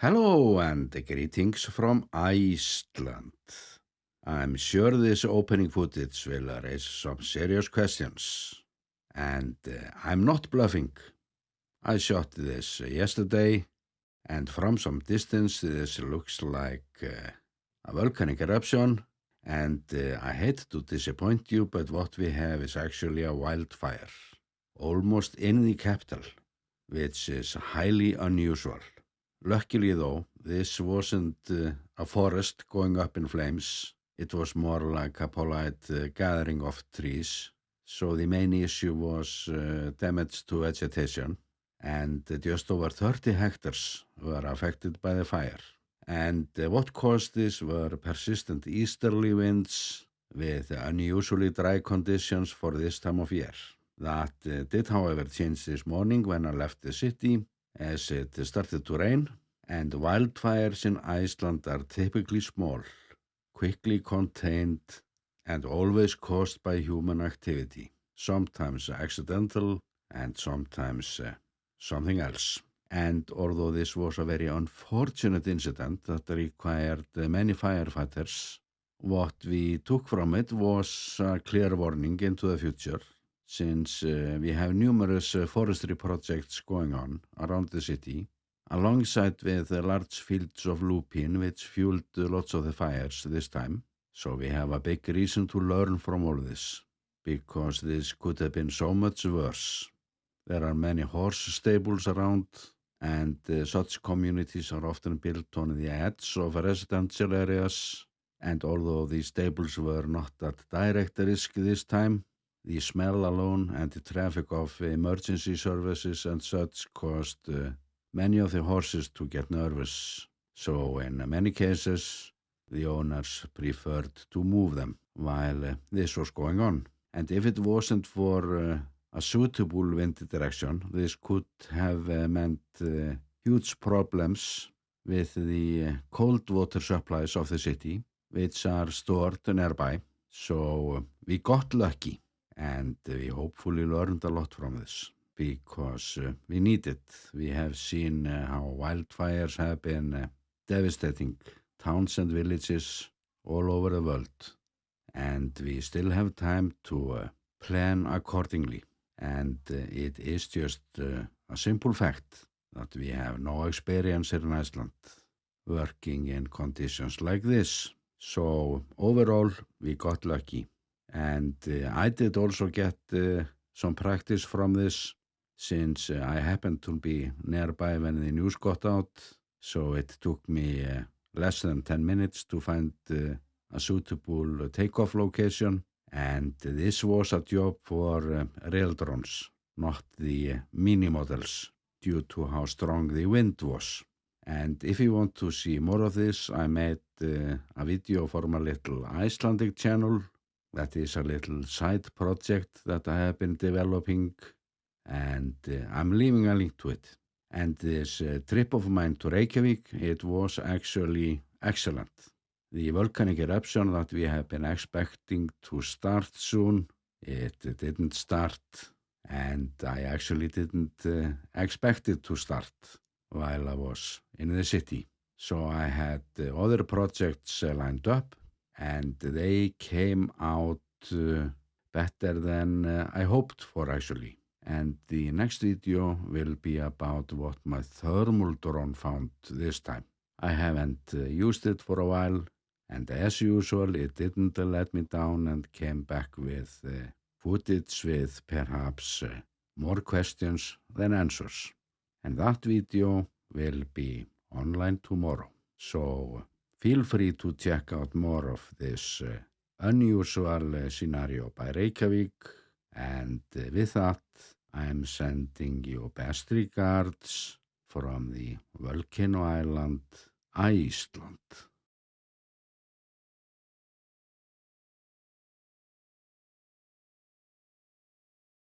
Hello and greetings from Iceland. I'm sure this opening footage will raise some serious questions. And I'm not bluffing. I shot this yesterday, and from some distance this looks like a volcanic eruption. And I hate to disappoint you, but what we have is actually a wildfire, almost in the capital, which is highly unusual. Luckily though, this wasn't a forest going up in flames. It was more like a polite gathering of trees. So the main issue was damage to vegetation, and just over 30 hectares were affected by the fire. And what caused this were persistent easterly winds with unusually dry conditions for this time of year. That did, however, change this morning when I left the city, as it started to rain, and wildfires in Iceland are typically small, quickly contained, and always caused by human activity, sometimes accidental and sometimes something else. And although this was a very unfortunate incident that required many firefighters, what we took from it was a clear warning into the future, since we have numerous forestry projects going on around the city, alongside with large fields of lupin, which fueled lots of the fires this time. So we have a big reason to learn from all this, because this could have been so much worse. There are many horse stables around, and such communities are often built on the edge of residential areas. And although these stables were not at direct risk this time, the smell alone and the traffic of emergency services and such caused many of the horses to get nervous. So in many cases, the owners preferred to move them while this was going on. And if it wasn't for a suitable wind direction, this could have meant huge problems with the cold water supplies of the city, which are stored nearby. So we got lucky, and we hopefully learned a lot from this, because we need it. We have seen how wildfires have been devastating towns and villages all over the world, and we still have time to plan accordingly. And it is just a simple fact that we have no experience in Iceland working in conditions like this. So overall, we got lucky. And I did also get some practice from this, since I happened to be nearby when the news got out. So it took me less than 10 minutes to find a suitable takeoff location. And this was a job for real drones, not the mini models, due to how strong the wind was. And if you want to see more of this, I made a video for my little Icelandic channel. That is a little side project that I have been developing, and I'm leaving a link to it. And this trip of mine to Reykjavik, it was actually excellent. The volcanic eruption that we have been expecting to start soon, it didn't start, and I actually didn't expect it to start while I was in the city. So I had other projects lined up, and they came out better than I hoped for, actually. And the next video will be about what my thermal drone found this time. I haven't used it for a while, and as usual, it didn't let me down and came back with footage with perhaps more questions than answers. And that video will be online tomorrow. So feel free to check out more of this unusual scenario by Reykjavik. And with that, I'm sending you best regards from the volcano island, Iceland.